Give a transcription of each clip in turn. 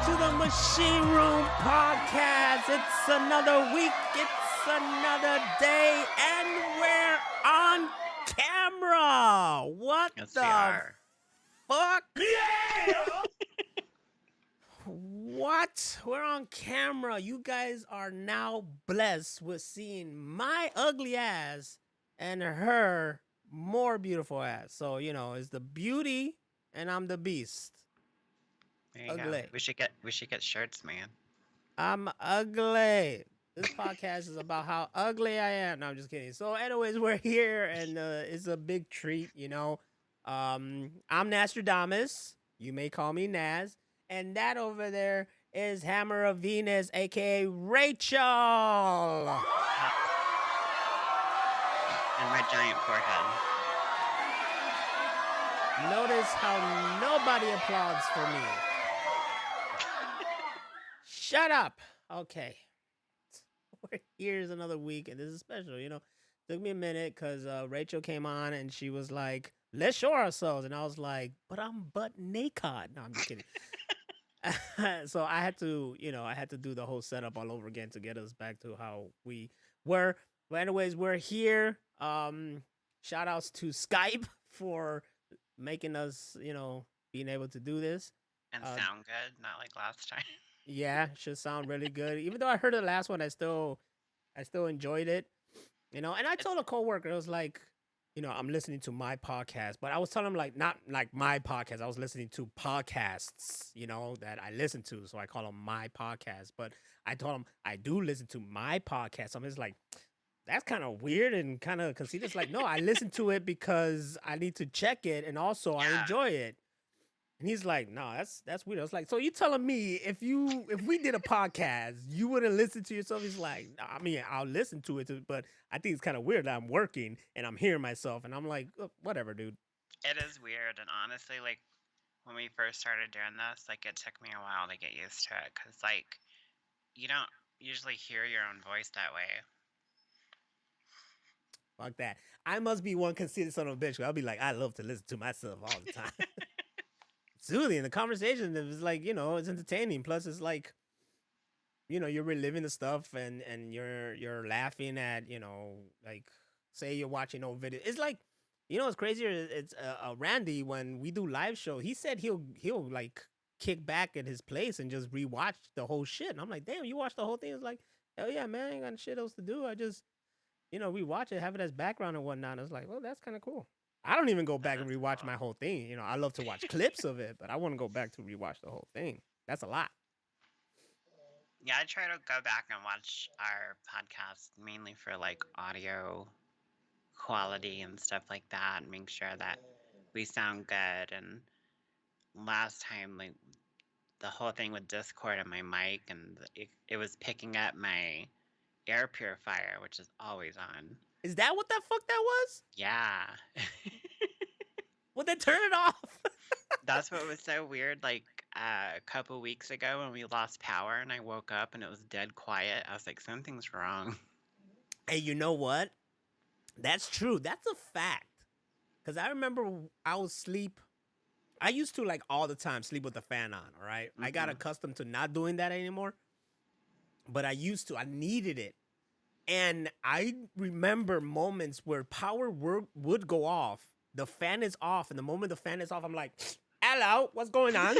to the Machine Room Podcast. It's another week, it's another day, and we're on camera. What Yes, we the are. fuck? Yeah! What? We're on camera. You guys are now blessed with seeing my ugly ass and her more beautiful ass. So, it's the beauty and I'm the beast. There you go. Ugly. We should get shirts, man. I'm ugly. This podcast is about how ugly I am. No, I'm just kidding. So, anyways, we're here, and it's a big treat. I'm Nostradamus. You may call me Naz, and that over there is Hammer of Venus, aka Rachel. And my giant forehead. Notice how nobody applauds for me. Shut up. Okay. Here's another week, and this is special. Took me a minute because Rachel came on and she was like, "Let's show ourselves," and I was like, "But I'm butt naked." No, I'm just kidding. So I had to, do the whole setup all over again to get us back to how we were. But anyways, we're here. Shout outs to Skype for making us, being able to do this. And sound good, not like last time. Yeah, should sound really good. Even though I heard the last one, I still enjoyed it. And I told a coworker, it was like, I'm listening to my podcast, but I was telling him like not like my podcast. I was listening to podcasts, that I listen to. So I call them my podcast. But I told him I do listen to my podcast. So I'm just like, that's kind of weird and kind of conceited. It's like, no, I listen to it because I need to check it, and also I enjoy it. And he's like, "No, that's weird." I was like, "So you telling me if we did a podcast, you wouldn't listen to yourself?" He's like, "No, I mean, I'll listen to it, but I think it's kind of weird that I'm working and I'm hearing myself." And I'm like, "Whatever, dude." It is weird, and honestly, like, when we first started doing this, like, it took me a while to get used to it, because, like, you don't usually hear your own voice that way. Fuck that. I must be one conceited son of a bitch. I'll be like, I love to listen to myself all the time. Soothing. The conversation is like, it's entertaining. Plus, it's like, you're reliving the stuff and you're laughing at, like, say you're watching old video. It's like, what's crazier? It's Randy, when we do live show, he said he'll like kick back at his place and just rewatch the whole shit. And I'm like, damn, you watched the whole thing? It's like, hell yeah, man, I ain't got shit else to do. I just, rewatch it, have it as background and whatnot. It's like, well, that's kind of cool. I don't even go back and rewatch my whole thing. I love to watch clips of it, but I want to go back to rewatch the whole thing. That's a lot. Yeah, I try to go back and watch our podcast mainly for, like, audio quality and stuff like that, and make sure that we sound good. And last time, like, the whole thing with Discord and my mic, and it was picking up my air purifier, which is always on. Is that what the fuck that was? Yeah. Well, then turn it off. That's what was so weird. Like, a couple weeks ago when we lost power and I woke up and it was dead quiet, I was like, something's wrong. Hey, you know what? That's true. That's a fact. Because I remember I was sleep. I used to, like, all the time sleep with the fan on, all right? I got accustomed to not doing that anymore. But I used to. I needed it. And I remember moments where power would go off. The fan is off. And the moment the fan is off, I'm like, hello, what's going on?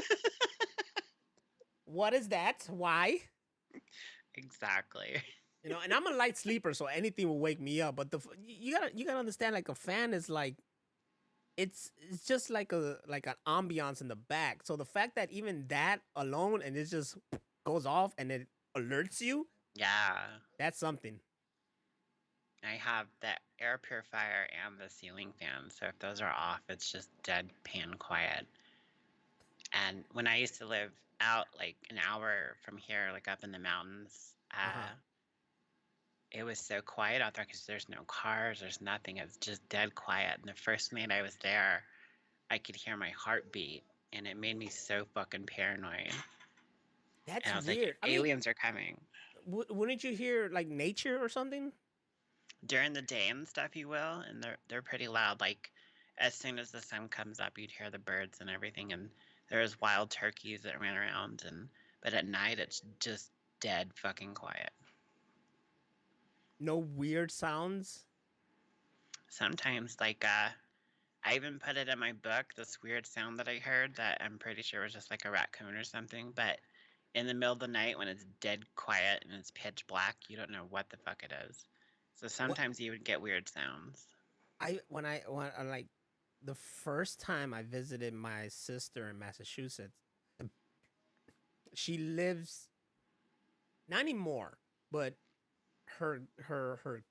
What is that? Why? Exactly. And I'm a light sleeper, so anything will wake me up. But you gotta understand, like, a fan is like, it's just like an ambiance in the back. So the fact that even that alone and it just goes off and it alerts you, Yeah. that's something. I have the air purifier and the ceiling fan, so if those are off, it's just deadpan quiet. And when I used to live out like an hour from here, like up in the mountains, it was so quiet out there because there's no cars, there's nothing. It's just dead quiet. And the first night I was there, I could hear my heartbeat, and it made me so fucking paranoid. That's and I was weird. like, aliens are coming. Wouldn't you hear like nature or something? During the day and stuff, you will, and they're pretty loud. Like, as soon as the sun comes up, you'd hear the birds and everything, and there's wild turkeys that ran around. but at night it's just dead fucking quiet. No weird sounds. Sometimes, I even put it in my book, this weird sound that I heard that I'm pretty sure was just like a raccoon or something, but in the middle of the night when it's dead quiet and it's pitch black, you don't know what the fuck it is. So What sometimes you would get weird sounds. when like the first time I visited my sister in Massachusetts, she lives not anymore, but her her her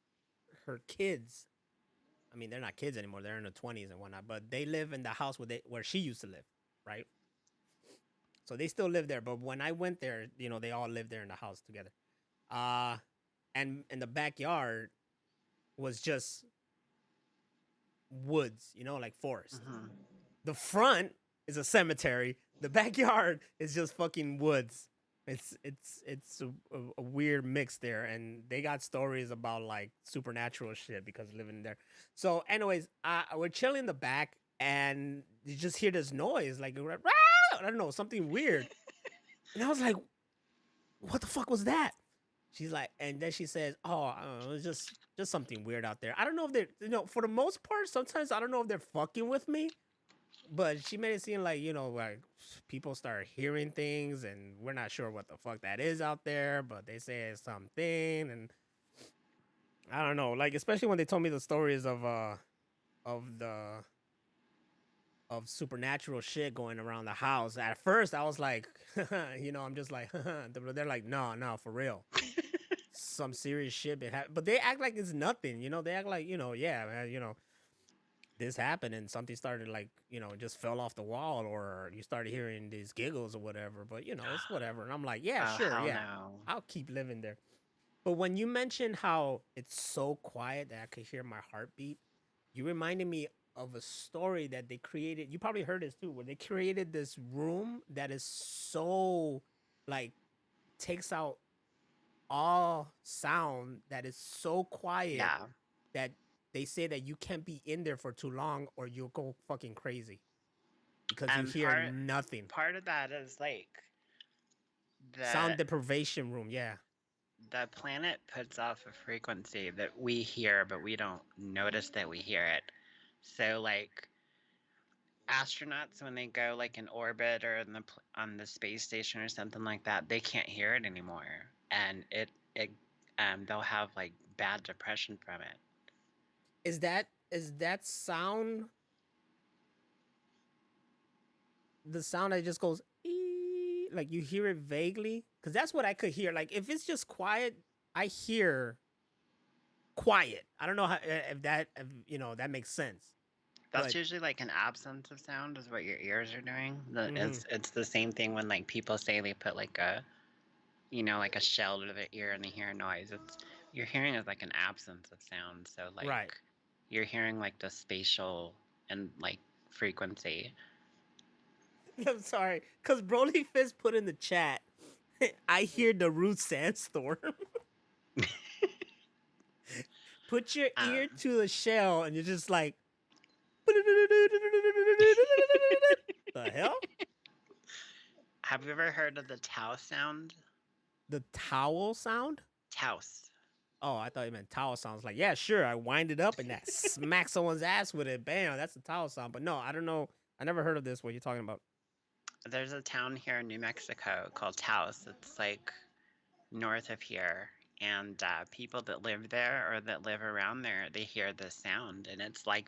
her kids. I mean, they're not kids anymore; they're in their 20s and whatnot. But they live in the house where she used to live, right? So they still live there. But when I went there, they all lived there in the house together. Uh and in the backyard was just woods, like forest. Hmm. The front is a cemetery. The backyard is just fucking woods. It's a weird mix there, and they got stories about like supernatural shit because living there. So, anyways, we're chilling in the back, and you just hear this noise, like I don't know, something weird, and I was like, "What the fuck was that?" She's like, and then she says, "Oh, I don't know, it's just something weird out there. I don't know if they're, for the most part, sometimes I don't know if they're fucking with me." But she made it seem like, like people start hearing things and we're not sure what the fuck that is out there, but they say it's something. And I don't know, like, especially when they told me the stories of the of supernatural shit going around the house. At first I was like, I'm just like, they're like, no, for real. Some serious shit but they act like it's nothing, they act like, yeah, man, this happened and something started, like, just fell off the wall, or you started hearing these giggles or whatever. But it's whatever. And I'm like, yeah, Oh, sure, hell yeah, no. I'll keep living there. But when you mentioned how it's so quiet that I could hear my heartbeat, you reminded me of a story that they created. You probably heard this too, where they created this room that is so, like, takes out all sound, that is so quiet Yeah. that they say that you can't be in there for too long or you'll go fucking crazy because you And hear nothing. part of that is like Sound the deprivation room, yeah. the planet puts off a frequency that we hear, but we don't notice that we hear it. So like astronauts when they go like in orbit or on the space station or something like that, they can't hear it anymore, and they'll have like bad depression from it. Is that sound the sound that just goes ee, like you hear it vaguely? Because that's what I could hear. Like if it's just quiet, I hear quiet. I don't know how, if that makes sense. That's But usually like an absence of sound is what your ears are doing. mhm. It's the same thing when like people say they put like like a shell to their ear and they hear a noise. It's you're hearing is like an absence of sound. So Right. like you're hearing like the spatial and like frequency. I'm sorry, because Broly Fist put in the chat. I hear the root sandstorm. Put your ear Um, to the shell, and you're just like, the hell? have you ever heard of the Tau sound? The towel sound? Taos. Oh, I thought you meant towel sounds. Like, yeah, sure. I wind it up and that smack someone's ass with it. Bam, that's the towel sound. But no, I don't know. I never heard of this. What you're talking about? There's a town here in New Mexico called Taos. It's like north of here, and people that live there or that live around there, they hear this sound, and it's like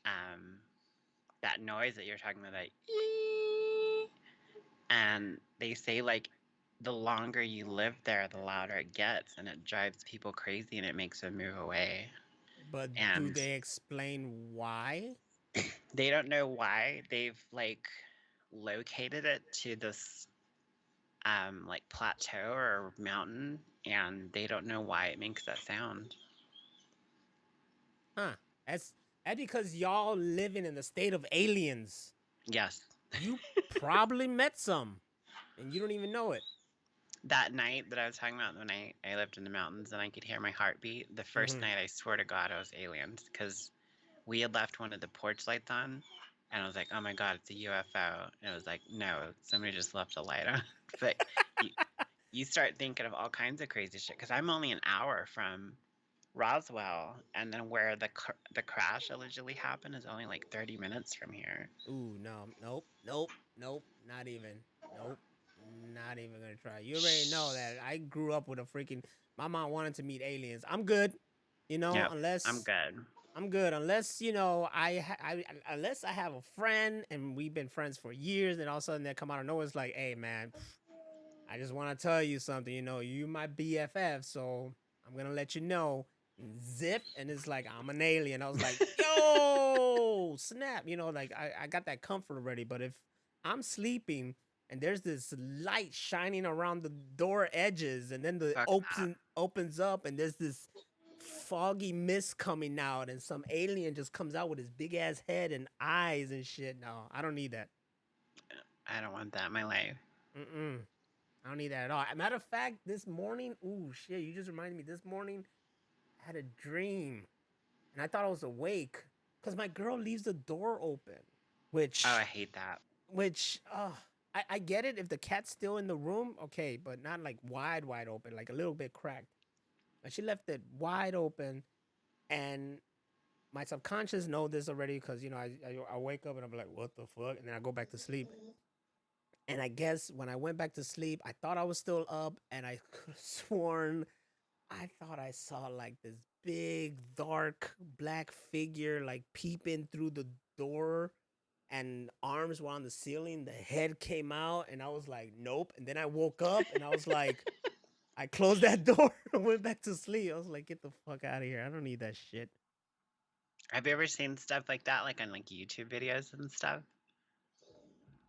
um, that noise that you're talking about, that ee! And they say like the longer you live there, the louder it gets, and it drives people crazy, and it makes them move away. But do And they explain why? they don't know why. They've like located it to this like plateau or mountain, and they don't know why it makes that sound. Huh? That's because y'all living in the state of aliens. Yes. You probably met some, and you don't even know it. That night that I was talking about, when I lived in the mountains and I could hear my heartbeat, the first Mm-hmm. night I swear to God it was aliens, because we had left one of the porch lights on, And I was like, oh my God, it's a UFO. And it was like, no, somebody just left a light on. But you, you start thinking of all kinds of crazy shit. Because I'm only an hour from Roswell, and then where the crash allegedly happened is only like 30 minutes from here. Ooh, no, nope, not even, nope, not even gonna try. You already know that Shh. I grew up with a freaking. My mom wanted to meet aliens. I'm good, Yep, I'm unless good. I'm good, unless unless I have a friend and we've been friends for years, and all of a sudden they come out of nowhere. It's like, hey man, I just want to tell you something. You my BFF, so I'm gonna let you know. And zip, and it's like I'm an alien. I was like, yo, snap. Like I got that comfort already. But if I'm sleeping and there's this light shining around the door edges, and then the Fuck that. opens up, and there's this foggy mist coming out, and some alien just comes out with his big ass head and eyes and shit. No, I don't need that. I don't want that in my life. Mm-mm. I don't need that at all. Matter of fact, this morning, ooh, shit, you just reminded me. This morning, I had a dream, and I thought I was awake because my girl leaves the door open, Oh, I which, hate that. which, I get it if the cat's still in the room, okay, but not like wide open, like a little bit cracked. But she left it wide open, and my subconscious know this already because I wake up and I'm like, what the fuck, and then I go back to sleep. And I guess when I went back to sleep, I thought I was still up, and I could have sworn I thought I saw like this big dark black figure like peeping through the door, and arms were on the ceiling. The head came out, and I was like, nope. And then I woke up and I was like, I closed that door and went back to sleep. I was like, get the fuck out of here. I don't need that shit. Have you ever seen stuff like that, like on like YouTube videos and stuff?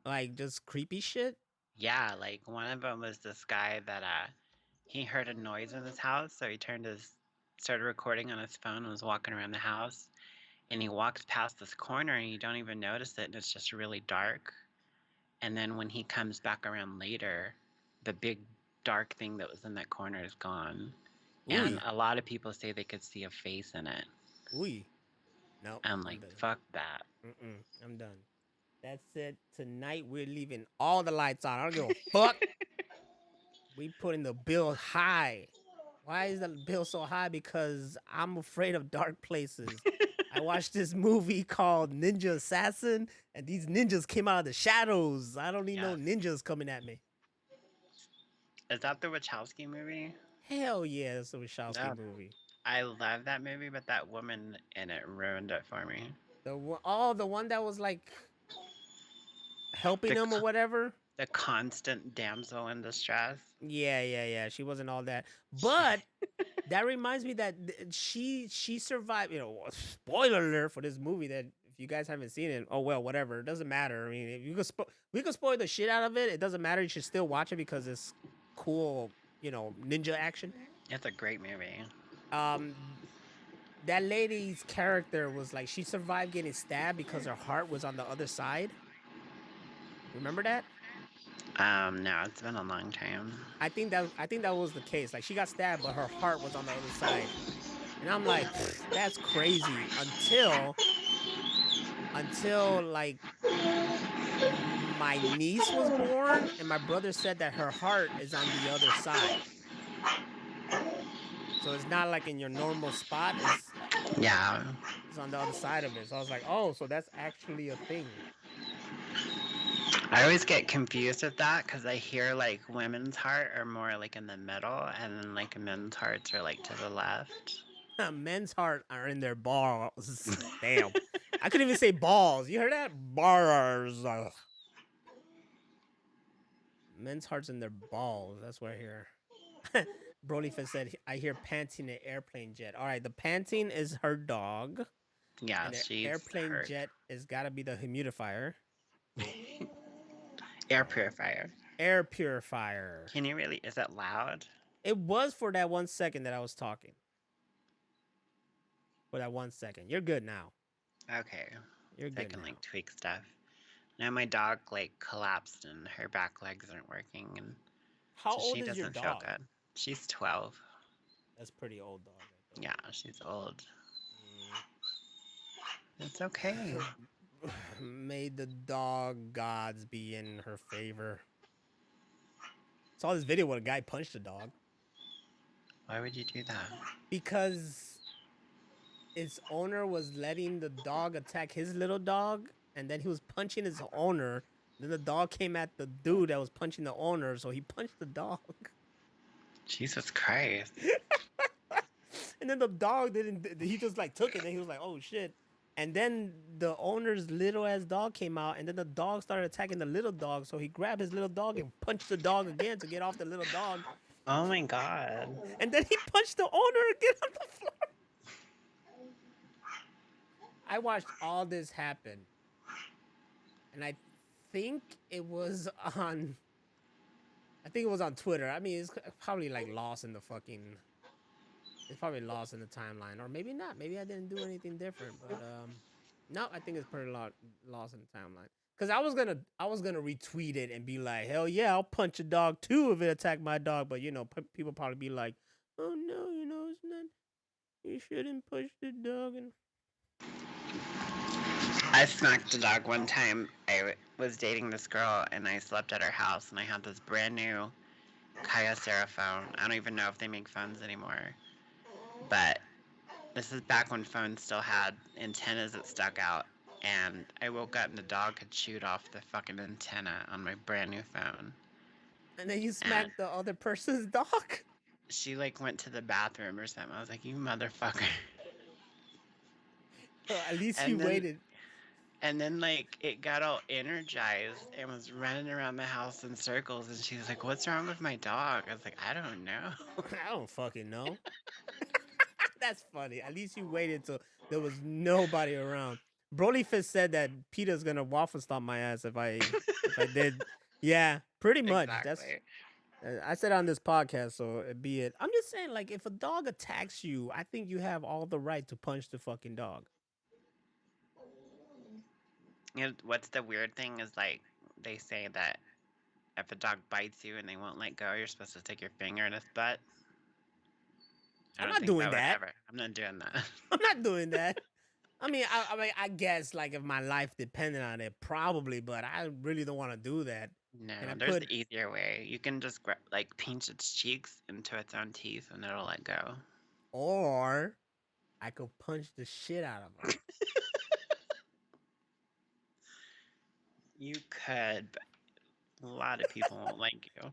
Like just creepy shit. Yeah, like one of them was this guy that he heard a noise in his house, so he started recording on his phone and was walking around the house, and he walks past this corner and you don't even notice it, and it's just really dark. And then when he comes back around later, the big dark thing that was in that corner is gone. And Ooh, a lot of people say they could see a face in it. ooh. No, I'm I'm like, done. fuck that. I'm done. That's it. Tonight we're leaving all the lights on. I don't give a fuck. We putting the bill high. Why is the bill so high? Because I'm afraid of dark places. I watched this movie called Ninja Assassin, and these ninjas came out of the shadows. I don't need no Yes. ninjas coming at me. Is that the Wachowski movie? Hell yeah, that's a Wachowski No. movie. I love that movie, but that woman in it ruined it for me. The one that was like helping The him or co- whatever. the constant damsel in distress. Yeah. She wasn't all that, but that reminds me that she survived. Spoiler alert for this movie. That if you guys haven't seen it, oh well, whatever. It doesn't matter. I mean, if we could spoil the shit out of it. It doesn't matter. You should still watch it because it's cool. Ninja action. It's a great movie. Um, that lady's character was like she survived getting stabbed because her heart was on the other side. Remember that? No, it's been a long time. I think that was the case. Like she got stabbed, but her heart was on the other side. And I'm like, that's crazy. Until like my niece was born, and my brother said that her heart is on the other side. So it's not like in your normal spot. Yeah. It's on the other side of it. So I was like, oh, so that's actually a thing. I always get confused with that because I hear like women's heart are more like in the middle, and then like men's hearts are like to the left. Men's heart are in their balls. Damn. I couldn't even say balls. You heard that? Bars. Men's hearts in their balls. That's what I hear. Brolyfa said, I hear panting an airplane jet. All right, the panting is her dog, Yeah, and the she's airplane hurt. jet is got to be the humidifier. Air purifier. Air purifier. Can you really? Is it loud? It was for that 1 second that I was talking. For that 1 second. You're good now. Okay. You're I good can now. like tweak stuff. Now my dog like collapsed and her back legs aren't working, and How so old she is your doesn't feel dog? good. She's 12. That's pretty old dog right there. Yeah, she's old. Mm. It's okay. May the dog gods be in her favor. Saw this video where a guy punched a dog Why would you do that? because its owner was letting the dog attack his little dog, and then he was punching his owner. Then the dog came at the dude that was punching the owner, so he punched the dog. Jesus Christ. And then the dog didn't. He just like took it, and he was like, "Oh shit!" And then the owner's little ass dog came out, and then the dog started attacking the little dog. So he grabbed his little dog and punched the dog again to get off the little dog. Oh my God. And then he punched the owner again on the floor. I watched all this happen, and I think it was on. I think it was on Twitter. I mean, it's probably like lost in the fucking. It's probably lost in the timeline, or maybe not. Maybe I didn't do anything different, but no, I think it's pretty lost in the timeline. Cause I was gonna retweet it and be like, hell yeah, I'll punch a dog too if it attacked my dog. But you know, people probably be like, oh no, you know, it's not. You shouldn't push the dog. And I smacked a dog one time. I was dating this girl and I slept at her house and I had this brand new Kyocera phone. I don't even know if they make phones anymore. But this is back when phones still had antennas that stuck out. And I woke up and the dog had chewed off the fucking antenna on my brand new phone. and then you smack the other person's dog. She like went to the bathroom or something. I was like, you motherfucker. Well, at least And you then- waited. And then like it got all energized and was running around the house in circles. And she was like, "What's wrong with my dog?" I was like, "I don't know." I don't fucking know. That's funny. At least you waited till there was nobody around. Broly Fist said that Peter's gonna waffle stomp my ass if I did. Yeah, pretty much. Exactly. I said on this podcast, so it be it. I'm just saying, like, if a dog attacks you, I think you have all the right to punch the fucking dog. You know, what's the weird thing is like they say that if a dog bites you and they won't let go, you're supposed to stick your finger in its butt. I'm not doing would that. ever- I'm not doing that. I'm not doing that. I mean, I guess like if my life depended on it, probably, but I really don't want to do that. No, And I there's put- the easier way. You can just like pinch its cheeks into its own teeth and it'll let go. Or I could punch the shit out of him. You could, but a lot of people won't like you.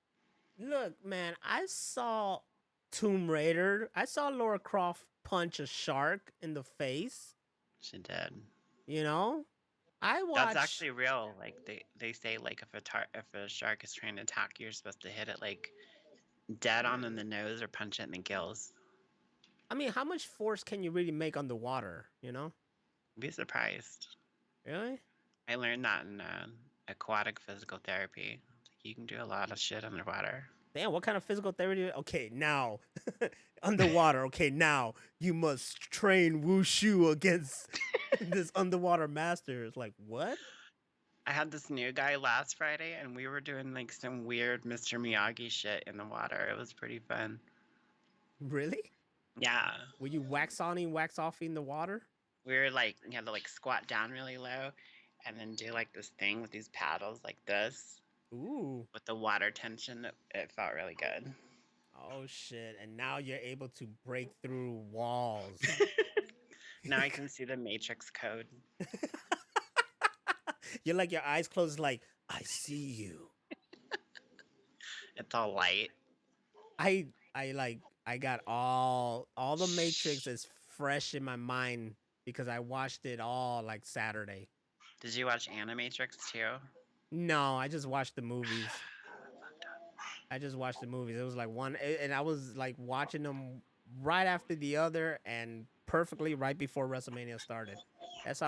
Look, man, I saw Tomb Raider. I saw Laura Croft punch a shark in the face. She did. You know, I watched. That's actually real. Like they say like if a shark is trying to attack you, you're supposed to hit it like dead on in the nose or punch it in the gills. I mean, how much force can you really make underwater? You know? You'd be surprised. Really? I learned that in aquatic physical therapy. You can do a lot of shit underwater. Damn, what kind of physical therapy? Okay, now underwater. Okay, now you must train wushu against this underwater master. It's like, what? I had this new guy last Friday, and we were doing like some weird Mr. Miyagi shit in the water. It was pretty fun. Really? Yeah. Were you wax on, wax off in the water? We were like, you had to like squat down really low and then do like this thing with these paddles like this. Ooh. With the water tension, it felt really good. Oh shit! And now you're able to break through walls. Now I can see the Matrix code. You're like your eyes closed, like I see you. It's all light. I got all the Matrix is fresh in my mind because I watched it all like Saturday. Did you watch Animatrix too? No, I just watched the movies. I just watched the movies. It was like one, and I was like watching them right after the other, and perfectly right before WrestleMania started. That's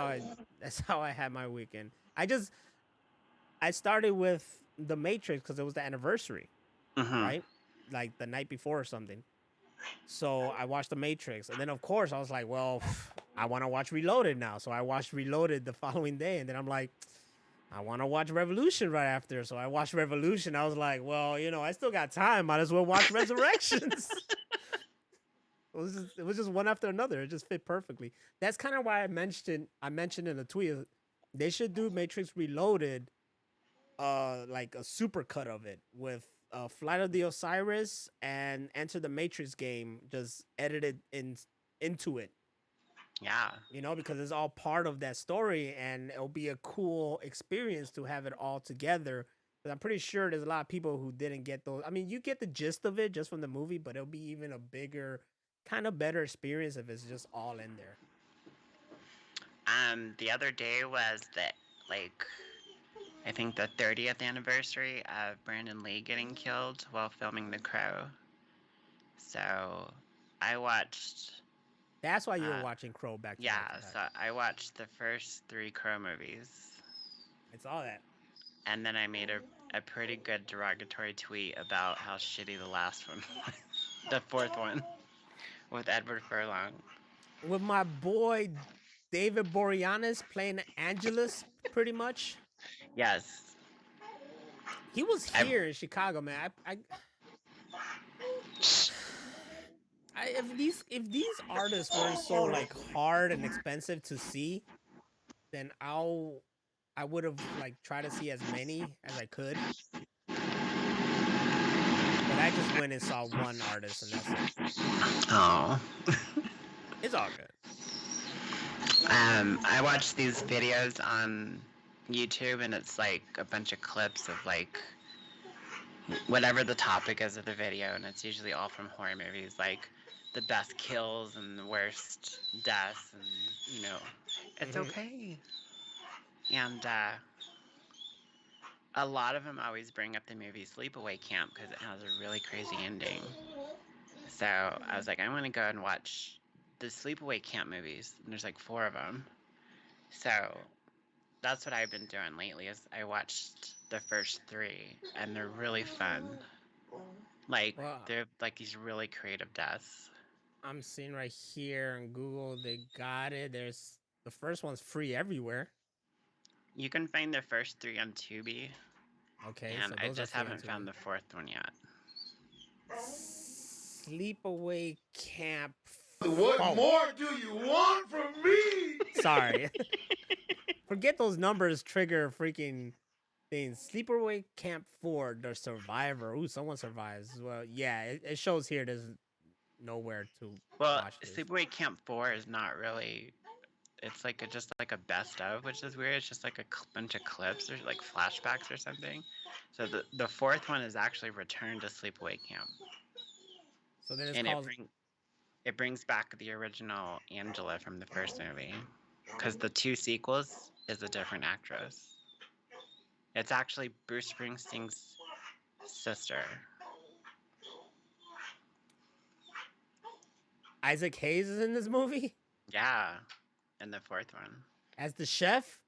how I had my weekend. I started with the Matrix because it was the anniversary, right? Like the night before or something. So I watched the Matrix, and then of course I was like, well, I want to watch Reloaded now. So I watched Reloaded the following day, and then I'm like, I want to watch Revolution right after. So I watched Revolution. I was like, well, you know, I still got time. Might as well watch Resurrections. It was just one after another. It just fit perfectly. That's kind of why I mentioned in the tweet They should do Matrix Reloaded, like a super cut of it with Flight of the Osiris and Enter the Matrix game just edited into it. Yeah. You know, because it's all part of that story, and it'll be a cool experience to have it all together. But I'm pretty sure there's a lot of people who didn't get those. I mean, you get the gist of it just from the movie, but it'll be even a bigger, kind of better experience if it's just all in there. The other day was the like I think the 30th anniversary of Brandon Lee getting killed while filming The Crow. So I watched. That's why you were watching Crow back to Yeah, back to back. so I watched the first 3 Crow movies. I saw that. And then I made a pretty good derogatory tweet about how shitty the last one was. The 4th one with Edward Furlong. With my boy David Boreanaz playing Angelus, pretty much. Yes. He was here in Chicago, man. If these artists weren't so like hard and expensive to see, then I would have like tried to see as many as I could. But I just went and saw one artist, and that's it. Oh. It's all good. I watched these videos on YouTube, and it's like a bunch of clips of like whatever the topic is of the video, and it's usually all from horror movies, like the best kills and the worst deaths, and you know, it's okay. And a lot of them always bring up the movie Sleepaway Camp because it has a really crazy ending. So I was like, I want to go and watch the Sleepaway Camp movies, and there's like 4 of them. So that's what I've been doing lately. Is I watched the first 3, and they're really fun. Like they're like these really creative deaths. I'm seeing right here on Google, they got it. There's the first one's free everywhere. You can find the first 3 on Tubi. Okay, and so I just haven't found the 4th one yet. Sleepaway Camp. What more do you want from me? Sorry. Forget those numbers trigger freaking things. Sleepaway Camp 4, The Survivor. Ooh, someone survives. Well, yeah, it shows here there's nowhere to watch this. Sleepaway Camp 4 is not really... It's like just like a best of, which is weird. It's just like a bunch of clips or like flashbacks or something. So the 4th one is actually Return to Sleepaway Camp. So then it's called... It brings back the original Angela from the first movie. Because the 2 sequels is a different actress. It's actually Bruce Springsteen's sister. Isaac Hayes is in this movie? Yeah, in the 4th one. As the chef?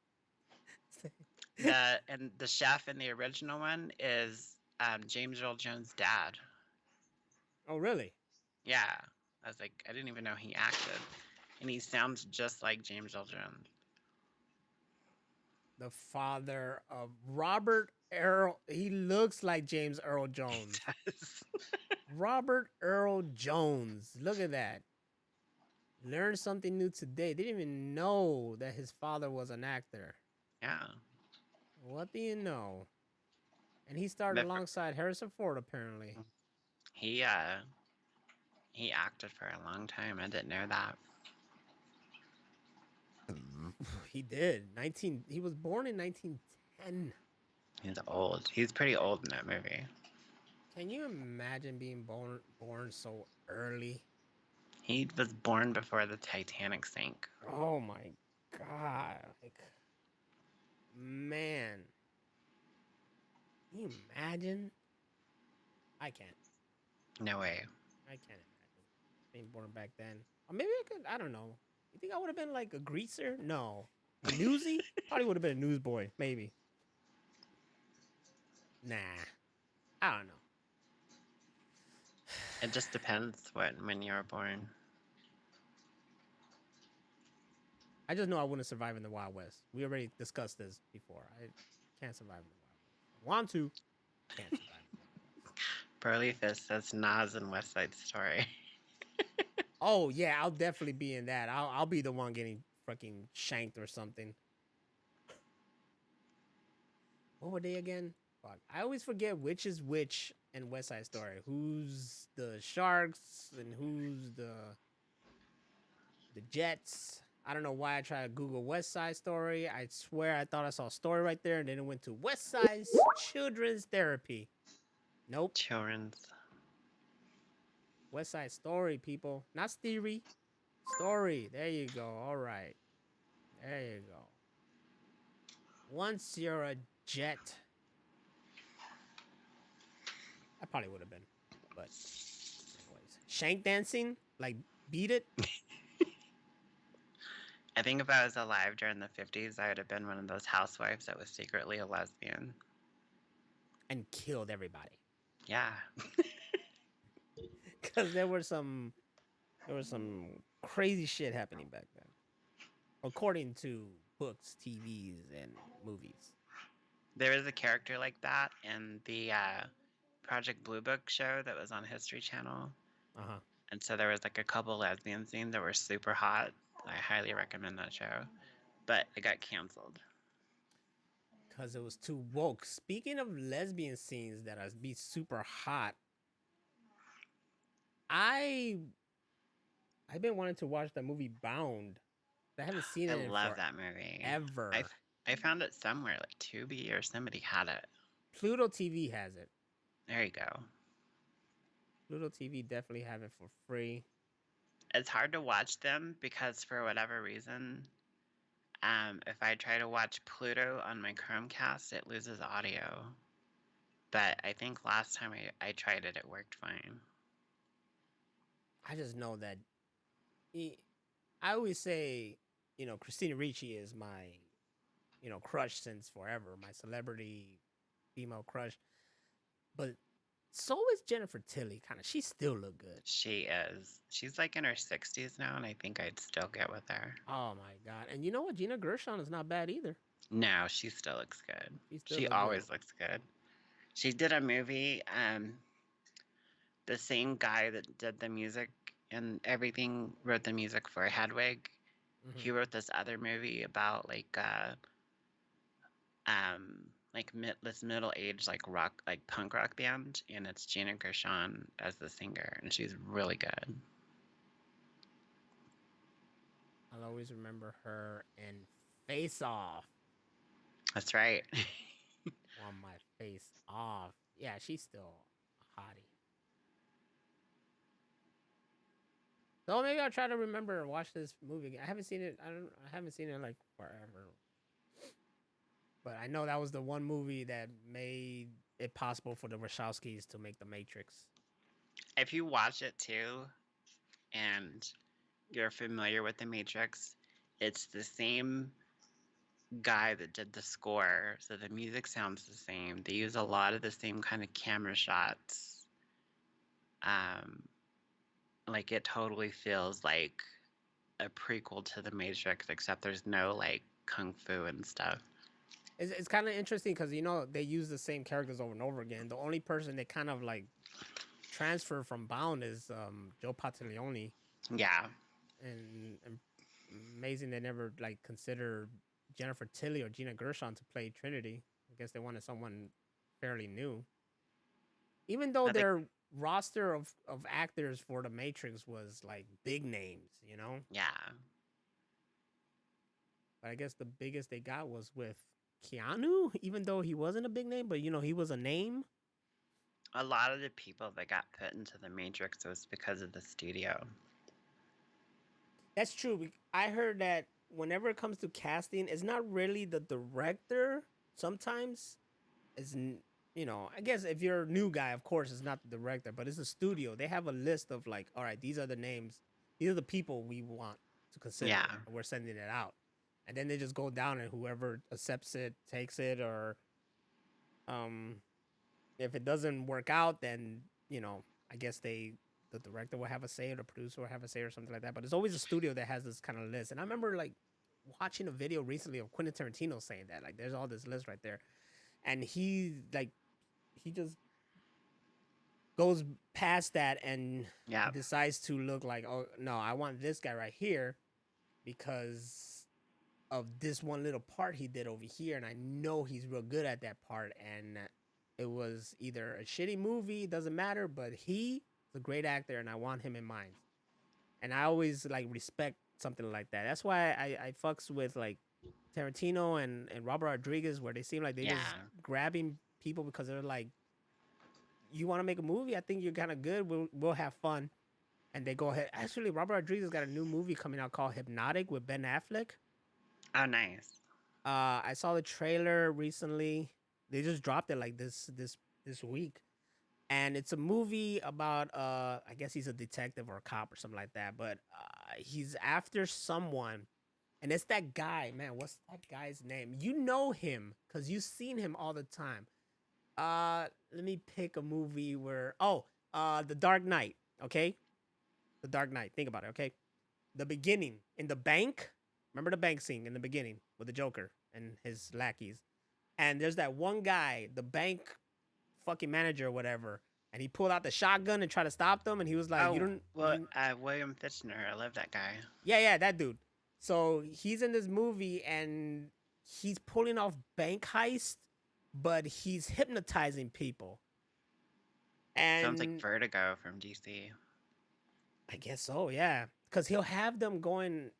And the chef in the original one is James Earl Jones' dad. Oh, really? Yeah. I was like, I didn't even know he acted. And he sounds just like James Earl Jones. The father of Robert Earl. He looks like James Earl Jones. Robert Earl Jones. Look at that. Learned something new today. Didn't even know that his father was an actor. Yeah. What do you know? And he started alongside Harrison Ford, apparently. He acted for a long time. I didn't know that. He did. He was born in 1910. He's old. He's pretty old in that movie. Can you imagine being born so early? He was born before the Titanic sank. Oh my God. Like, man. Can you imagine? I can't. No way. I can't imagine being born back then. Or maybe I could, I don't know. You think I would have been like a greaser? No. A newsie? Probably would have been a newsboy. Maybe. Nah. I don't know. It just depends when you were born. I just know I wouldn't survive in the Wild West. We already discussed this before. I can't survive in the Wild West. I want to. Can't survive. Burly Fist says Nas and West Side Story. Oh yeah, I'll definitely be in that. I'll be the one getting fucking shanked or something. What were they again? Fuck. I always forget which is which in West Side Story. Who's the sharks and who's the Jets. I don't know why I tried to Google West Side Story. I swear I thought I saw a story right there, and then it went to West Side Children's Therapy. Nope. Children's. West Side Story, people. Not theory. Story. There you go. All right. There you go. Once you're a jet. I probably would have been. But anyways. Shank dancing? Like beat it? I think if I was alive during the 50s, I would have been one of those housewives that was secretly a lesbian. And killed everybody. Yeah. Because there was some crazy shit happening back then, according to books, TVs, and movies. There was a character like that in the Project Blue Book show that was on History Channel. Uh-huh. And so there was like a couple lesbian scenes that were super hot. I highly recommend that show. But it got canceled. Because it was too woke. Speaking of lesbian scenes that are be super hot, I've been wanting to watch the movie Bound. I haven't seen it I in love that movie. ever. I found it somewhere, like Tubi or somebody had it. Pluto TV has it. There you go. Pluto TV definitely have it for free. It's hard to watch them because for whatever reason, if I try to watch Pluto on my Chromecast, it loses audio. But I think last time I tried it, it worked fine. I just know that I always say, Christina Ricci is my, crush since forever, my celebrity female crush. But so is Jennifer Tilly. Kind of, she still look good. She is. She's like in her 60s now, and I think I'd still get with her. Oh my god! And you know what? Gina Gershon is not bad either. No, she still looks good. She look always good. looks good. She did a movie. The same guy that did the music and everything wrote the music for Hedwig. Mhm. He wrote this other movie about this middle-aged rock, like punk rock band, and it's Gina Gershon as the singer, and she's really good. I'll always remember her in Face Off. That's right. On my face off. Yeah, she's still a hottie. So maybe I'll try to remember and watch this movie again. I haven't seen it. I haven't seen it like forever. But I know that was the one movie that made it possible for the Wachowskis to make The Matrix. If you watch it too, and you're familiar with The Matrix, it's the same guy that did the score, so the music sounds the same. They use a lot of the same kind of camera shots. Like it totally feels like a prequel to The Matrix, except there's no like kung fu and stuff. It's kind of interesting because they use the same characters over and over again. The only person that kind of like transfer from Bound is Joe Pantoliano. Yeah. And amazing they never like considered Jennifer Tilly or Gina Gershon to play Trinity. I guess they wanted someone fairly new. Even though their roster of actors for The Matrix was like big names, Yeah. But I guess the biggest they got was with Keanu, even though he wasn't a big name, but he was a name. A lot of the people that got put into The Matrix was because of the studio. That's true. I heard that whenever it comes to casting, it's not really the director. Sometimes it's, I guess if you're a new guy, of course, it's not the director, but it's the studio. They have a list of like, all right, these are the names. These are the people we want to consider. Yeah. And we're sending it out. And then they just go down and whoever accepts it, takes it, or if it doesn't work out, then, I guess the director will have a say or the producer will have a say or something like that. But it's always a studio that has this kind of list. And I remember like watching a video recently of Quentin Tarantino saying that, like, there's all this list right there. And he just goes past that and decides to look like, oh, no, I want this guy right here because of this one little part he did over here, and I know he's real good at that part. And it was either a shitty movie, doesn't matter, but he's a great actor, and I want him in mind. And I always like respect something like that. That's why I fucks with like Tarantino and Robert Rodriguez, where they seem like they just Yeah. grabbing people because they're like, you want to make a movie? I think you're kind of good. We'll have fun. And they go ahead. Actually, Robert Rodriguez got a new movie coming out called Hypnotic with Ben Affleck. Oh, nice. I saw the trailer recently. They just dropped it like this week, and it's a movie about I guess he's a detective or a cop or something like that. But he's after someone, and it's that guy. Man, what's that guy's name? You know him because you've seen him all the time. Let me pick a movie where The Dark Knight. Okay, The Dark Knight. Think about it. Okay, the beginning in the bank. Remember the bank scene in the beginning with the Joker and his lackeys. And there's that one guy, the bank fucking manager or whatever, and he pulled out the shotgun and tried to stop them, and he was like, "You Oh, don't." well, William Fichtner. I love that guy. Yeah, that dude. So he's in this movie and he's pulling off bank heist, but he's hypnotizing people. Sounds like And Vertigo from DC. I guess so, yeah. Because he'll have them going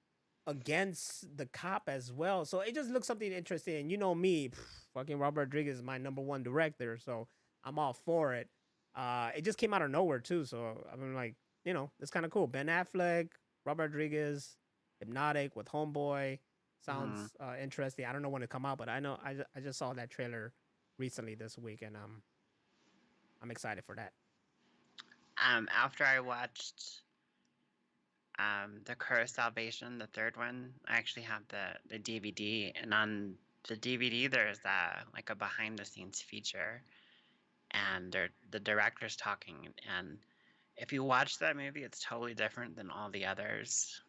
against the cop as well. So it just looks something interesting. And you know me, fucking Robert Rodriguez is my number one director, so I'm all for it. It just came out of nowhere too, so I'm like, it's kind of cool. Ben Affleck, Robert Rodriguez, Hypnotic with Homeboy Hmm. sounds interesting. I don't know when it come out, but I know I just saw that trailer recently this week, and I'm excited for that. After I watched The Crow Salvation, the third one, I actually have the DVD, and on the DVD there's like a behind the scenes feature, and the director's talking, and if you watch that movie, it's totally different than all the others,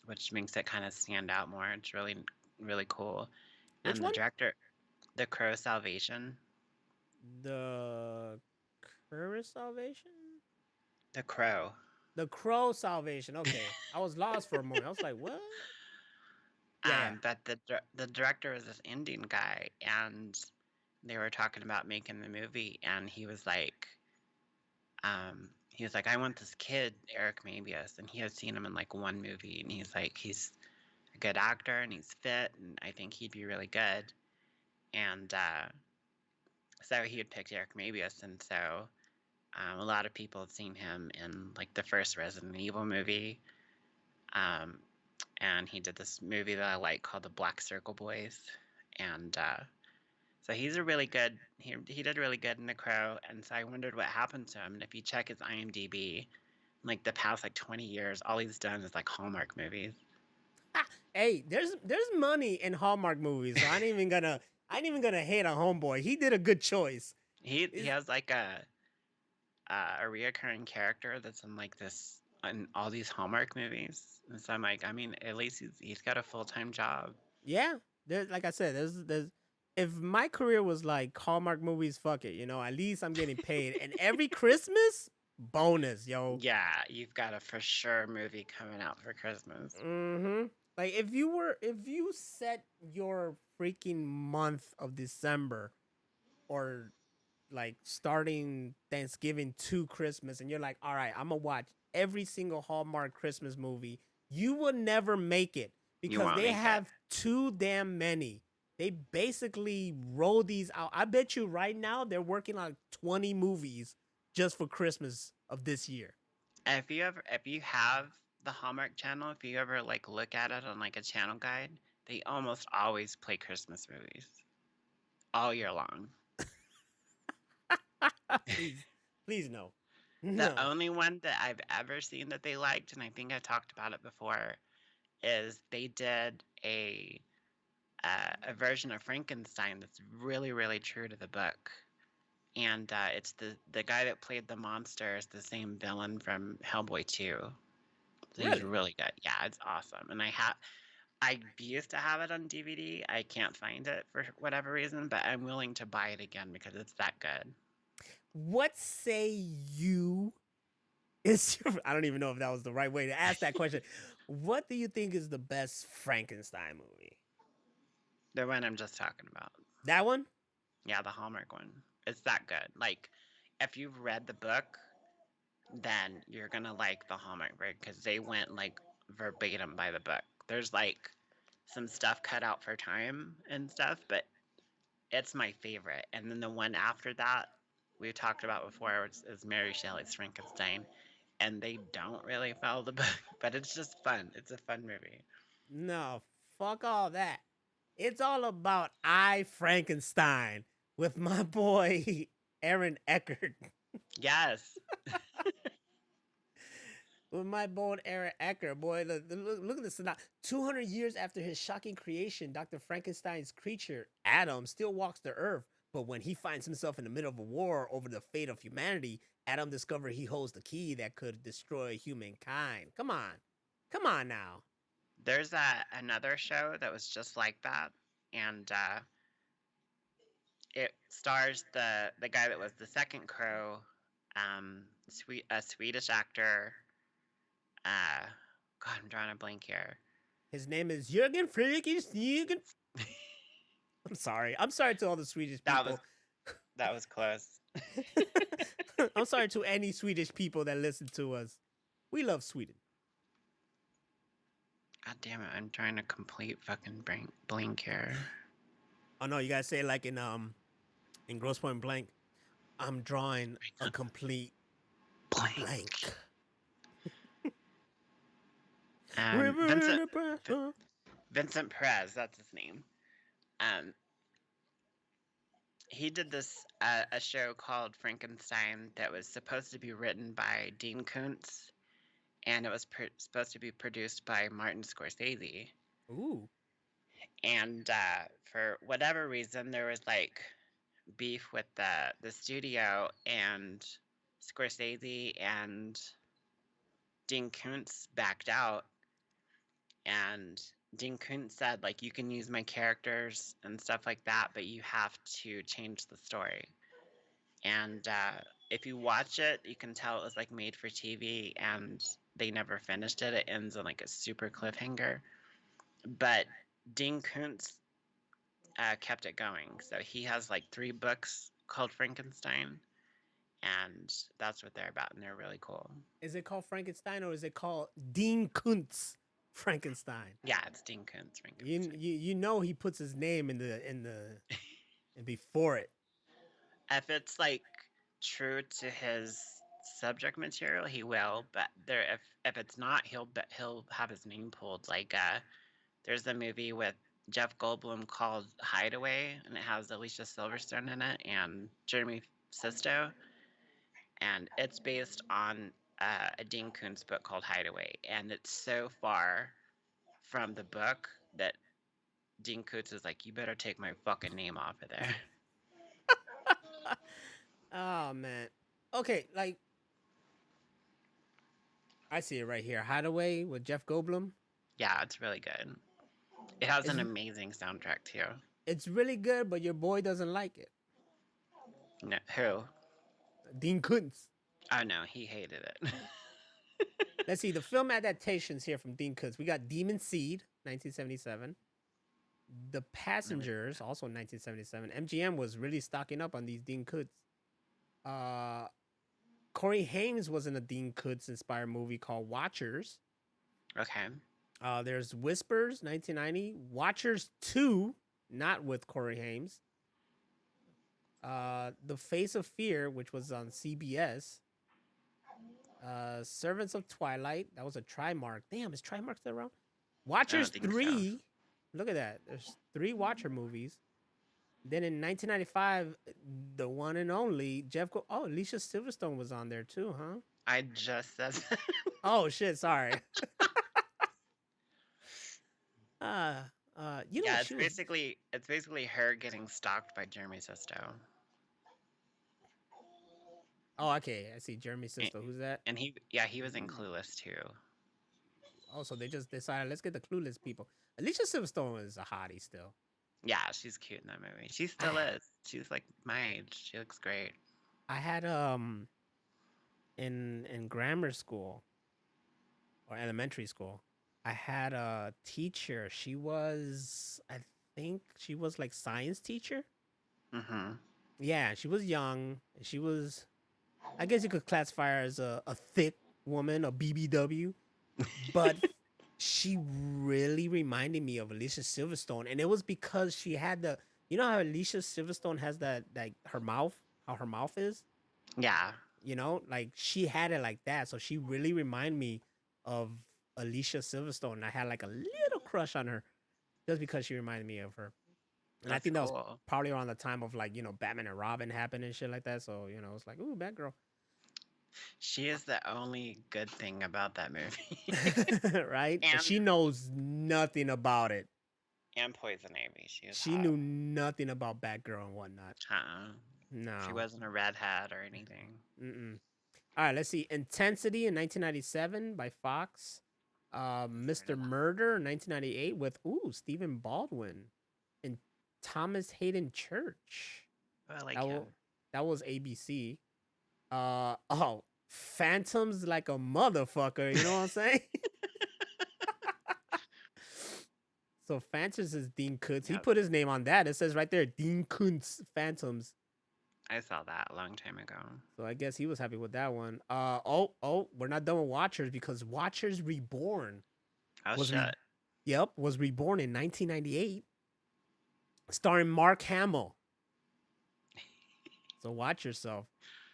which makes it kind of stand out more. It's really really cool. Which And the one? director, The Crow Salvation, The Curse Salvation? The Crow. The Crow Salvation. Okay. I was lost for a moment. I was like, what? Yeah. But the director was this Indian guy, and they were talking about making the movie, and he was like, I want this kid, Eric Mabius, and he had seen him in like one movie, and he's like, he's a good actor, and he's fit, and I think he'd be really good, and so he had picked Eric Mabius, and so a lot of people had seen him in like the first Resident Evil movie, um, and he did this movie that I like called The Black Circle Boys, and so he's a really good. He did really good in The Crow, and so I wondered what happened to him. And if you check his IMDb, like the past like 20 years, all he's done is like Hallmark movies. Hey, there's money in Hallmark movies, so I ain't even gonna hate on Homeboy. He did a good choice. He It's- has like a reoccurring character that's in like this in all these Hallmark movies. And so I'm like, I mean, at least he's got a full-time job. yeah, there's like I said, there's if my career was like Hallmark movies, fuck it, at least I'm getting paid. And every Christmas, bonus, yo. Yeah, you've got a for sure movie coming out for Christmas. Mm-hmm. Like if you set your freaking month of December or like starting Thanksgiving to Christmas, and you're like, all right, I'm gonna watch every single Hallmark Christmas movie, you will never make it You because won't they make it. have too damn many. They basically roll these out. I bet you right now they're working on 20 movies just for Christmas of this year. If you have the Hallmark channel, if you ever like look at it on like a channel guide, they almost always play Christmas movies all year long. please, please no. The No. only one that I've ever seen that they liked, and I think I talked about it before, is they did a version of Frankenstein that's really really true to the book, and it's the guy that played the monster is the same villain from Hellboy 2. So he's Really? really good. Yeah, it's awesome. And I used to have it on DVD. I can't find it for whatever reason, but I'm willing to buy it again because it's that good. What say you is your, I don't even know if that was the right way to ask that question. What do you think is the best Frankenstein movie? The one I'm just talking about. That one? Yeah, the Hallmark one. It's that good. Like, if you've read the book, then you're gonna like the Hallmark book because they went like verbatim by the book. There's like some stuff cut out for time and stuff, but it's my favorite. And then the one after that we talked about before is Mary Shelley's Frankenstein, and they don't really follow the book, but it's just fun. It's a fun movie. No, fuck all that. It's all about I Frankenstein with my boy Aaron Eckert. Yes. With my boy Aaron Eckert, boy, look at this. 200 years after his shocking creation, Dr. Frankenstein's creature, Adam, still walks the earth. But when he finds himself in the middle of a war over the fate of humanity, Adam discovers he holds the key that could destroy humankind. Come on. Come on now. There's another show that was just like that, and it stars the guy that was the second Crow, a Swedish actor. God, I'm drawing a blank here. His name is Jürgen Frankenstein. I'm sorry. I'm sorry to all the Swedish people. That was close. I'm sorry to any Swedish people that listen to us. We love Sweden. God damn it! I'm trying to complete fucking blank here. Oh no, you gotta say it like in Grosse Point Blank. I'm drawing a complete blank. Vincent Perez, that's his name. He did this a show called Frankenstein that was supposed to be written by Dean Koontz, and it was supposed to be produced by Martin Scorsese. Ooh. And for whatever reason, there was like beef with the studio, and Scorsese and Dean Koontz backed out, and Dean Koontz said, like, you can use my characters and stuff like that, but you have to change the story. And if you watch it, you can tell it was like made for TV, and they never finished it. It ends on like a super cliffhanger. But Dean Koontz kept it going. So he has like 3 books called Frankenstein, and that's what they're about, and they're really cool. Is it called Frankenstein or is it called Dean Koontz Frankenstein? Yeah, it's Dean Koontz Frankenstein. You know he puts his name in the and before it. If it's like true to his subject material, he will. But if it's not, he'll have his name pulled. Like there's a movie with Jeff Goldblum called Hideaway, and it has Alicia Silverstone in it and Jeremy Sisto, and it's based on a Dean Koontz book called Hideaway, and it's so far from the book that Dean Koontz is like, you better take my fucking name off of there. Oh man. Okay, like I see it right here. Hideaway with Jeff Goldblum. Yeah, it's really good. It has an amazing soundtrack too. It's really good, but your boy doesn't like it. No, who? Dean Koontz. Oh no, he hated it. Let's see the film adaptations here from Dean Koontz. We got Demon Seed, 1977. The Passengers, also 1977. MGM was really stocking up on these Dean Koontz. Corey Haim was in a Dean Koontz inspired movie called Watchers. Okay. There's Whispers, 1990. Watchers 2, not with Corey Haim. The Face of Fear, which was on CBS. Servants of Twilight, that was a Trimark. Damn, is Trimark still around? Watchers 3. So. Look at that. There's 3 Watcher movies. Then in 1995, the one and only Alicia Silverstone was on there too, huh? I just said that. Oh shit, sorry. You know, yeah, it's basically her getting stalked by Jeremy Sisto. Oh, okay. I see Jeremy Sisto. Who's that? And he was in Clueless too. Oh, so they just decided, let's get the Clueless people. Alicia Silverstone is a hottie still. Yeah, she's cute in that movie. She still is. She's like my age. She looks great. I had in grammar school or elementary school, I had a teacher. She was, I think she was like science teacher. Mm-hmm. Yeah, she was young. She was, I guess you could classify her as a thick woman, a BBW, but she really reminded me of Alicia Silverstone. And it was because she had the, you know how Alicia Silverstone has that, like her mouth, how her mouth is? Yeah. You know, like she had it like that. So she really reminded me of Alicia Silverstone. I had like a little crush on her just because she reminded me of her. And I That's think that was cool. probably around the time of like, Batman and Robin happened and shit like that. So, it's like, ooh, Batgirl. She is the only good thing about that movie. Right? But and she knows nothing about it. and Poison Ivy. She was She hot. knew nothing about Batgirl and whatnot. Uh-uh. She No. wasn't a redhead or anything. Mm-mm. All right, let's see. Intensity in 1997 by Fox. Mr. Murder 1998 with Stephen Baldwin and Thomas Hayden Church. Oh, I like That, him. that was ABC. Phantoms like a motherfucker. You know what I'm saying? So Phantoms is Dean Koontz. He Yep. put his name on that. It says right there, Dean Koontz Phantoms. I saw that a long time ago. So I guess he was happy with that one. We're not done with Watchers because Watchers Reborn Oh, was shit. was reborn in 1998, starring Mark Hamill. So watch yourself.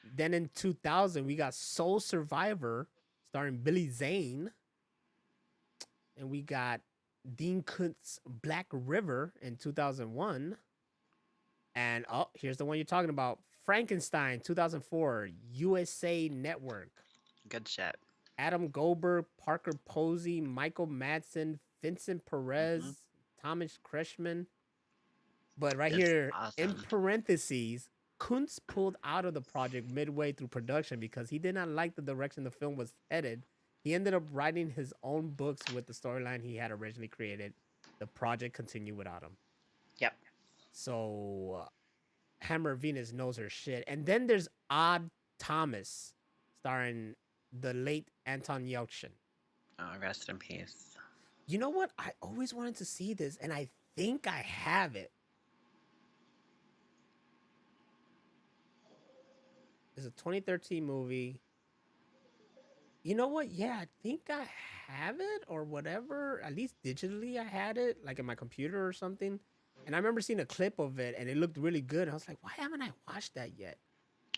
Then in 2000, we got Soul Survivor, starring Billy Zane, and we got Dean Kuntz's Black River in 2001. And here's the one you're talking about, Frankenstein 2004, USA Network. Good shit. Adam Goldberg, Parker Posey, Michael Madsen, Vincent Perez, Thomas Kretschmann. But right It's here, in awesome. parentheses, Kuntz pulled out of the project midway through production because he did not like the direction the film was headed. He ended up writing his own books with the storyline he had originally created. The project continued without him. Yep. So Hammer Venus knows her shit. And then there's Odd Thomas, starring the late Anton Yelchin. Oh, rest in peace. You know what? I always wanted to see this, and I think I have it. It's a 2013 movie. You know what? Yeah, I think I have it or whatever. At least digitally, I had it, like in my computer or something. And I remember seeing a clip of it, and it looked really good. I was like, why haven't I watched that yet?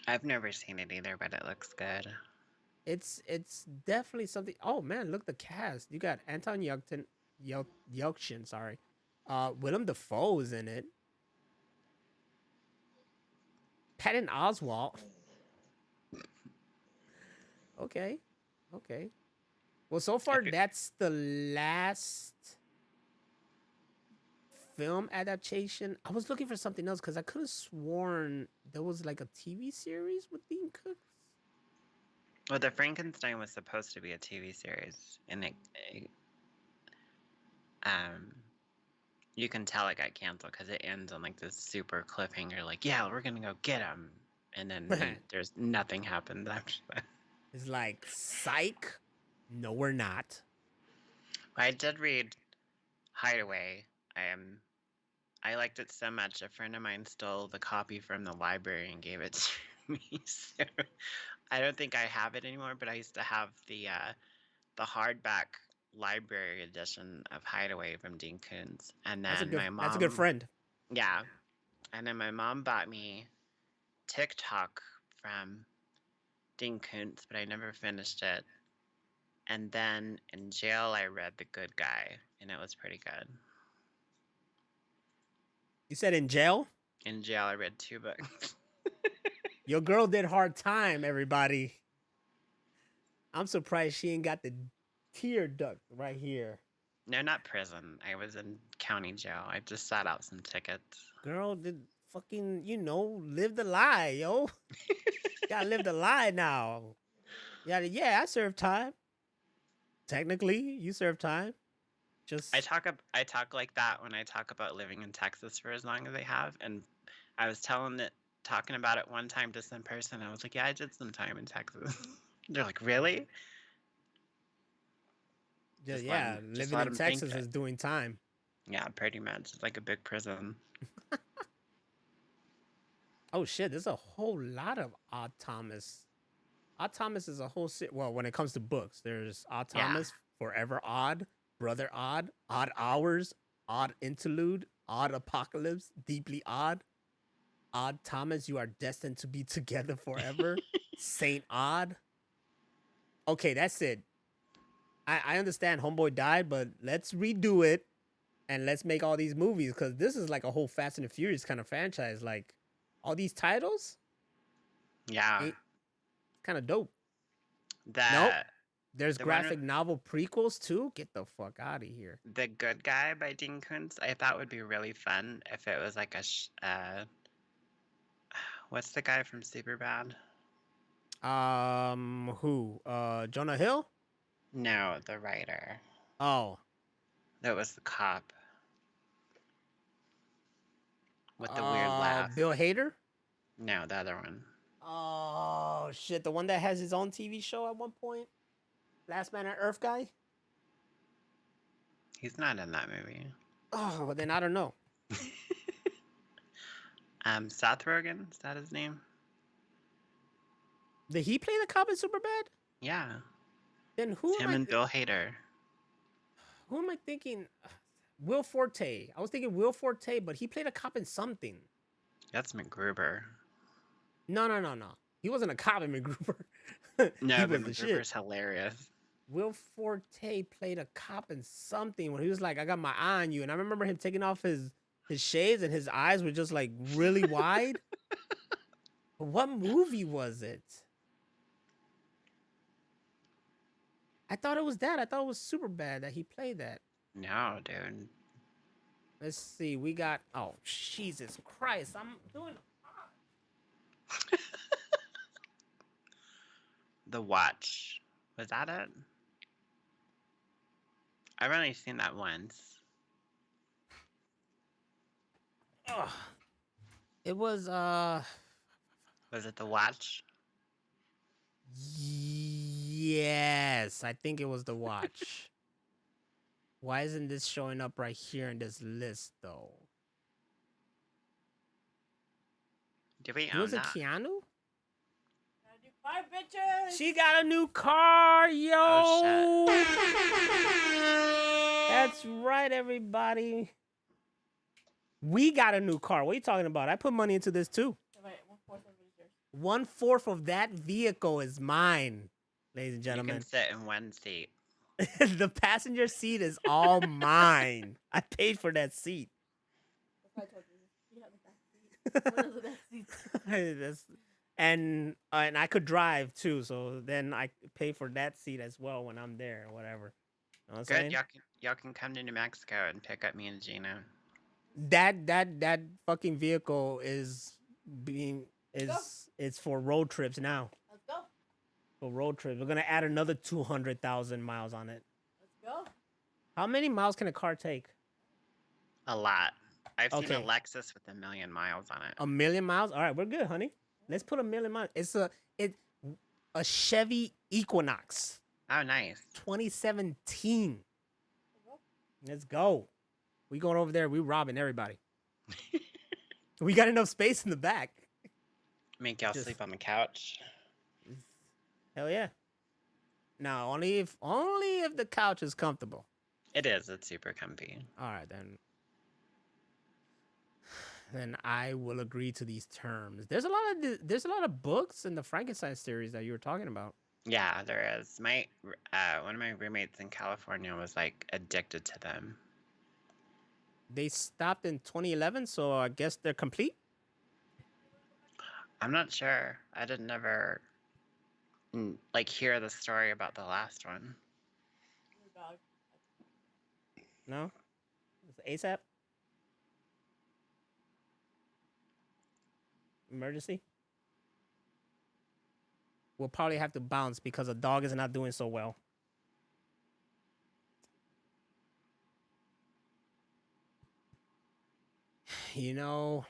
I've never seen it either, but it looks good. It's definitely something. Oh man, look the cast. You got Anton Yelchin, sorry. Willem Dafoe is in it. Patton Oswalt. Okay. Well, so far that's the last film adaptation. I was looking for something else because I could have sworn there was like a TV series with Dean Koontz. Well, the Frankenstein was supposed to be a TV series, and you can tell it got canceled because it ends on like this super cliffhanger, like, yeah, we're gonna go get him, and then there's nothing happened after that. It's like, psych. No, we're not. I did read Hideaway. I liked it so much. A friend of mine stole the copy from the library and gave it to me. So I don't think I have it anymore, but I used to have the hardback library edition of Hideaway from Dean Koontz. And then that's a good friend. Yeah. And then my mom bought me TikTok from Dean Koontz, but I never finished it. And then in jail, I read The Good Guy, and it was pretty good. You said in jail? In jail, I read 2 books. Your girl did hard time, everybody. I'm surprised she ain't got the tear duct right here. No, not prison. I was in county jail. I just sat out some tickets. Girl, did fucking, live the lie, yo. Gotta live the lie now. Yeah, I served time. Technically, you served time. I talk like that when I talk about living in Texas for as long as I have, and I was talking about it one time to some person. I was like, yeah, I did some time in Texas. They're like, really? Living in Texas is doing time. Yeah, pretty much. It's like a big prison. Oh shit, there's a whole lot of Odd Thomas. Odd Thomas is a whole well, when it comes to books, there's Odd Yeah. Thomas, Forever Odd, Brother Odd, Odd Hours, Odd Interlude, Odd Apocalypse, Deeply Odd, Odd Thomas, You Are Destined to Be Together Forever, Saint Odd. Okay, that's it. I understand Homeboy died, but let's redo it and let's make all these movies because this is like a whole Fast and the Furious kind of franchise. Like all these titles, Yeah. kind of dope. The Nope. There's the one graphic novel prequels too. Get the fuck out of here. The Good Guy by Dean Koontz, I thought would be really fun if it was like what's the guy from Superbad? Who? Jonah Hill? No, the writer. Oh. That was the cop. With the weird laugh. Bill Hader? No, the other one. Oh shit, the one that has his own TV show at one point? Last Man on Earth guy? He's not in that movie. Oh, well then I don't know. Seth Rogen, is that his name? Did he play the cop in Superbad? Yeah. Then who Him and Bill Hader. Who am I thinking? Will Forte. I was thinking Will Forte, but he played a cop in something. That's MacGruber. No. He wasn't a cop in MacGruber. No, but MacGruber's hilarious. Will Forte played a cop in something when he was like, I got my eye on you. And I remember him taking off his shades and his eyes were just like really wide. What movie was it? I thought it was that. I thought it was Superbad that he played that. No, dude. Let's see. We got... Oh, Jesus Christ. I'm doing... The Watch. Was that it? I've only seen that once. Ugh. It was... Was it The Watch? Yes. I think it was The Watch. Why isn't this showing up right here in this list, though? Did we own Was it that? Keanu? Bye, bitches. She got a new car, yo! Oh, That's right, everybody. We got a new car. What are you talking about? I put money into this, too. Wait, 1/4 of it is yours. 1/4 of that vehicle is mine, ladies and You gentlemen. can sit in one seat. The passenger seat is all mine. I paid for that seat. That's why I told you. You have the best seat. One of the best seats. and I could drive too, so then I pay for that seat as well when I'm there or whatever. You know what I'm Good, saying? y'all can come to New Mexico and pick up me and Gina. That fucking vehicle is Go. it's for road trips now. Let's go. For road trips, we're gonna add another 200,000 miles on it. Let's go. How many miles can a car take? A lot. I've seen a Okay. Lexus with 1,000,000 miles on it. 1,000,000 miles. All right, we're good, honey. Let's put 1,000,000 miles. It's a Chevy Equinox, Oh, nice. 2017. Let's go. We going over there. We robbing everybody. We got enough space in the back. Make y'all Just- sleep on the couch. Hell yeah. No, only if the couch is comfortable. It is. It's super comfy. All right, then I will agree to these terms. There's a lot of books in the Frankenstein series that you were talking about. Yeah, there is. My one of my roommates in California was like addicted to them. They stopped in 2011, so I guess they're complete. I'm not sure. I didn't ever like hear the story about the last one. Your dog. No, it's ASAP. Emergency. We'll probably have to bounce because a dog is not doing so well. You know,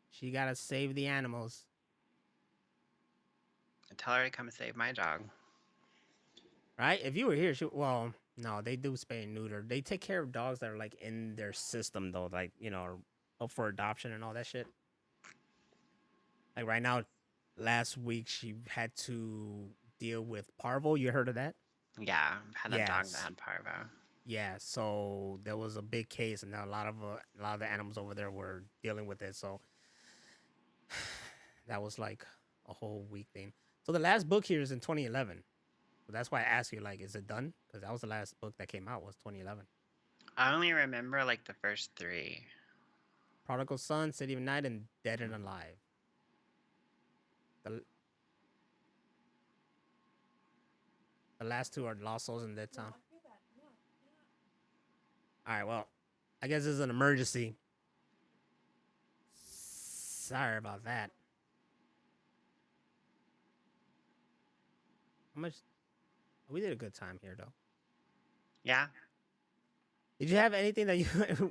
she gotta save the animals. Tell her to come save my dog. Right? If you were here, well, No, they do spay and neuter. They take care of dogs that are like in their system though, like are up for adoption and all that shit. Like right now, last week she had to deal with parvo. You heard of that? Yeah, had a dog that Yes. had parvo. Yeah. So there was a big case, and a lot of the animals over there were dealing with it. So that was like a whole week thing. So the last book here is in 2011. So that's why I asked you, like, is it done? Because that was the last book that came out was 2011. I only remember like the first 3. Prodigal Son, City of Night, and Dead and Alive. The last 2 are Lost Souls and Dead Town. All right, well, I guess this is an emergency. Sorry about that. How much? We did a good time here, though. Yeah. Did you have anything that you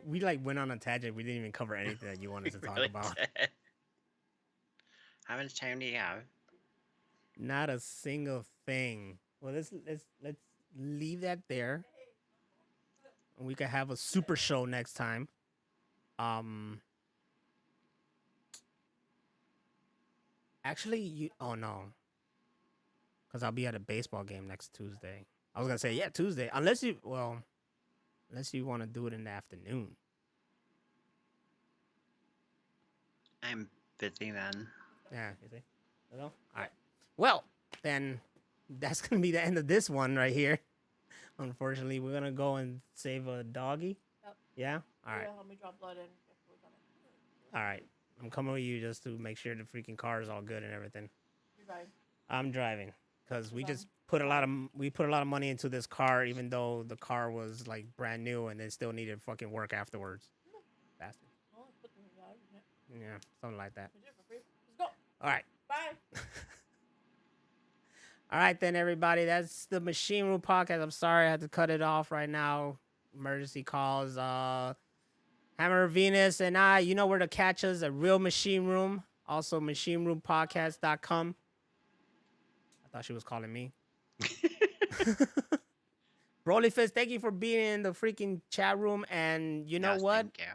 we like went on a tangent? We didn't even cover anything that you wanted to talk Really about. did. How much time do you have? Not a single thing. Well, let's leave that there. And we could have a super show next time. Actually, oh no, because I'll be at a baseball game next Tuesday. I was gonna say Tuesday, unless you want to do it in the afternoon. I'm busy then. Yeah, you see. All right. Well, then that's gonna be the end of this one right here. Unfortunately, we're gonna go and save a doggy. Yep. Yeah. All right. Help me drop blood in. All right. I'm coming with you just to make sure the freaking car is all good and everything. You're driving. I'm driving because we just put a lot of money into this car, even though the car was like brand new and it still needed fucking work afterwards. Bastard. Well, let's put them in the yard, isn't it? Yeah, something like that. We did it for free. Let's go. All right. Bye. All right, then, everybody. That's the Machine Room Podcast. I'm sorry I had to cut it off right now. Emergency calls. Hammer Venus and I, you know where to catch us at Real Machine Room. Also, machineroompodcast.com. I thought she was calling me. Broly Fist, thank you for being in the freaking chat room. And you know what? Thank you.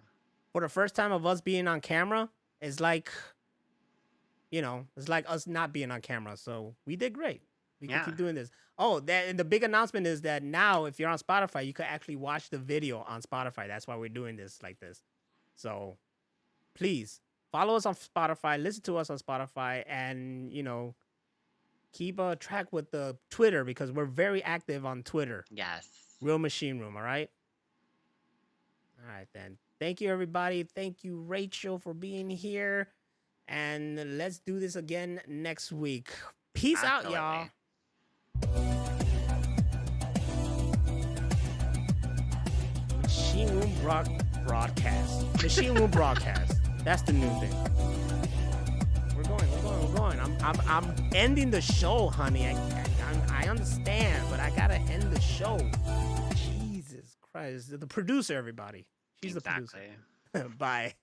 For the first time of us being on camera, it's like, it's like us not being on camera. So we did great. We can keep doing this. Oh, and the big announcement is that now, if you're on Spotify, you can actually watch the video on Spotify. That's why we're doing this like this. So please follow us on Spotify, listen to us on Spotify, and, keep a track with the Twitter because we're very active on Twitter. Yes. Real Machine Room, all right? All right, then. Thank you, everybody. Thank you, Rachel, for being here. And let's do this again next week. Peace out, y'all. Machine Room broadcast. Machine Room broadcast. That's the new thing. We're going. I'm ending the show, honey. I understand, but I gotta end the show. Jesus Christ. The producer, everybody. She's the producer. Bye.